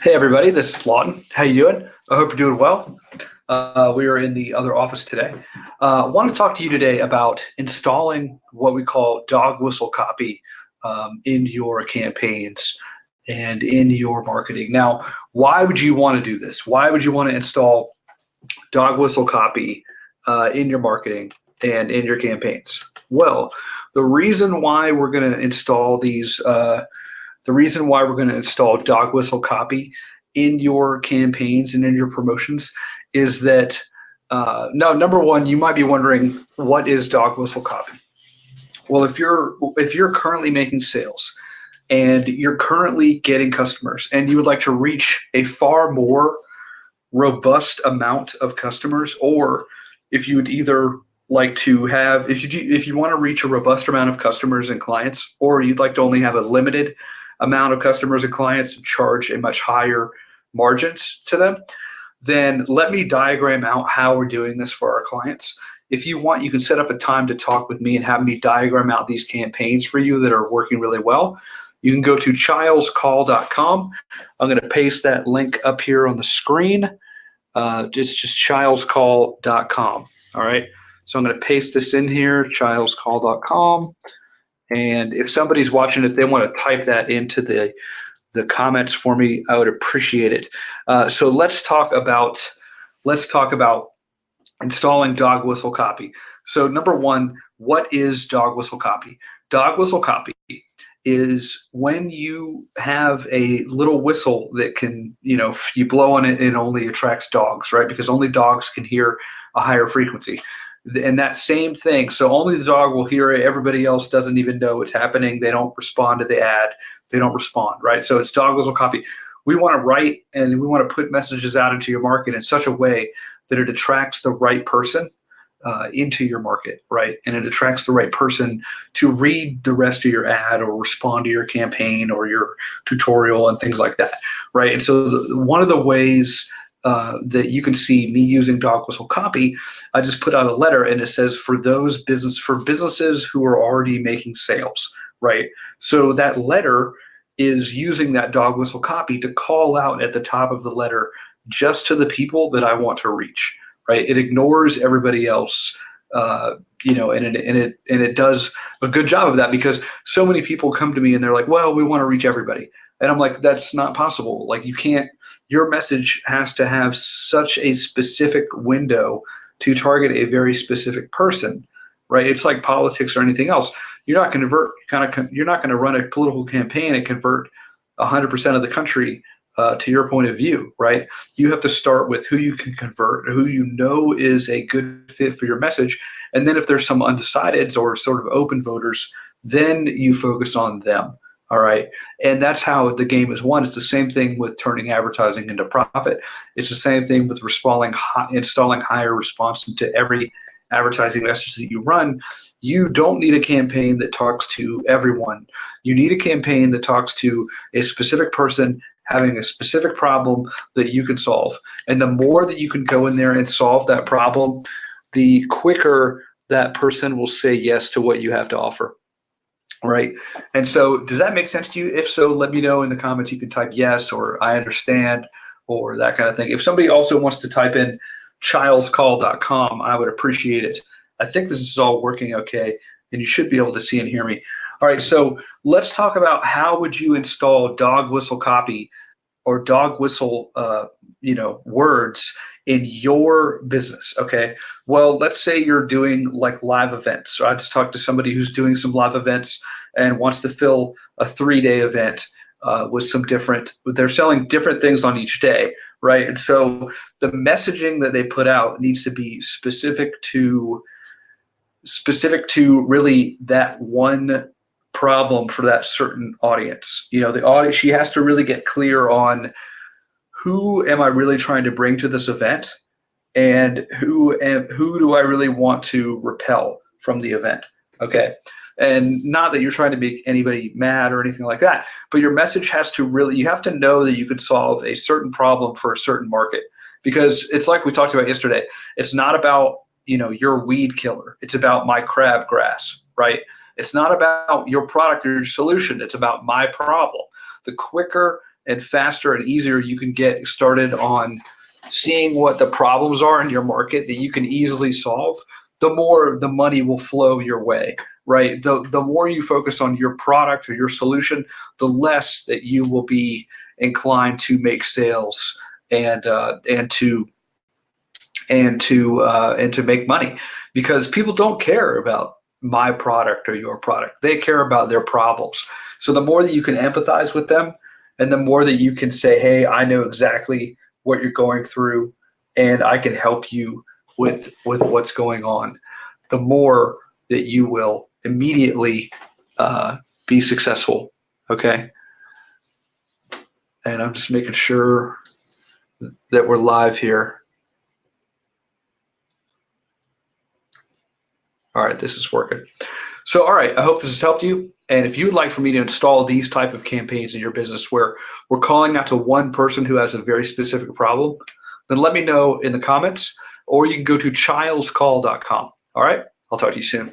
Hey everybody, this is Lawton. How you doing? I hope you're doing well. We are in the other office today. I want to talk to you today about installing what we call dog whistle copy in your campaigns and in your marketing. Now, why would you want to do this? Why would you want to install dog whistle copy in your marketing and in your campaigns? Well, the reason why we're going to install these the reason why we're going to install dog whistle copy in your campaigns and in your promotions is that now, number one, you might be wondering, what is dog whistle copy? Well, if you're currently making sales and you're currently getting customers and you would like to reach a far more robust amount of customers, or if you would either like to have, if you want to reach a robust amount of customers and clients, or you'd like to only have a limited amount of customers and clients and charge a much higher margins to them, then let me diagram out how we're doing this for our clients. If you want, you can set up a time to talk with me and have me diagram out these campaigns for you that are working really well. You can go to chilescall.com. I'm going to paste that link up here on the screen. It's just chilescall.com. All right. So I'm going to paste this in here, chilescall.com. And if somebody's watching, if they want to type that into the comments for me, I would appreciate it. So let's talk about installing dog whistle copy. So number one, what is dog whistle copy? Dog whistle copy is when you have a little whistle that can, you blow on it, it only attracts dogs, right? Because only dogs can hear a higher frequency. And that same thing, so only the dog will hear it. Everybody else doesn't even know what's happening. They don't respond to the ad. They don't respond, right? So it's dog whistle copy. We want to write and we want to put messages out into your market in such a way that it attracts the right person into your market, right? And it attracts the right person to read the rest of your ad or respond to your campaign or your tutorial and things like that, right? And so one of the ways that you can see me using dog whistle copy, I just put out a letter and it says for businesses who are already making sales, right? So that letter is using that dog whistle copy to call out at the top of the letter just to the people that I want to reach, right? It ignores everybody else, and it does a good job of that, because so many people come to me and they're like, well, we want to reach everybody. And I'm like, that's not possible. Like, you can't. Your message has to have such a specific window to target a very specific person, right? It's like politics or anything else. You're not going to run a political campaign and convert 100% of the country to your point of view, right? You have to start with who you can convert, who you know is a good fit for your message. And then if there's some undecideds or sort of open voters, then you focus on them. All right. And that's how the game is won. It's the same thing with turning advertising into profit. It's the same thing with installing higher response into every advertising message that you run. You don't need a campaign that talks to everyone. You need a campaign that talks to a specific person having a specific problem that you can solve. And the more that you can go in there and solve that problem, the quicker that person will say yes to what you have to offer. Right. And so does that make sense to you? If so, let me know in the comments. You can type yes or I understand or that kind of thing. If somebody also wants to type in chilescall.com, I would appreciate it. I think this is all working okay, and you should be able to see and hear me. All right, so let's talk about how would you install dog whistle copy or dog whistle words in your business. Okay. Well, let's say you're doing like live events. So I just talked to somebody who's doing some live events and wants to fill a 3-day event with they're selling different things on each day, right? And so the messaging that they put out needs to be specific to really that one problem for that certain audience. The audience, she has to really get clear on who am I really trying to bring to this event, and who do I really want to repel from the event? Okay. And not that you're trying to make anybody mad or anything like that, but your message has to really, you have to know that you could solve a certain problem for a certain market, because it's like we talked about yesterday. It's not about, your weed killer. It's about my crabgrass, right? It's not about your product or your solution. It's about my problem. The quicker and faster and easier you can get started on seeing what the problems are in your market that you can easily solve, the more the money will flow your way, right? The more you focus on your product or your solution, the less that you will be inclined to make sales and to make money, because people don't care about my product or your product. They care about their problems. So the more that you can empathize with them, and the more that you can say, hey, I know exactly what you're going through, and I can help you with what's going on, the more that you will immediately be successful. Okay. And I'm just making sure that we're live here. All right, this is working. So, all right, I hope this has helped you. And if you would like for me to install these type of campaigns in your business where we're calling out to one person who has a very specific problem, then let me know in the comments, or you can go to chilescall.com. All right, I'll talk to you soon.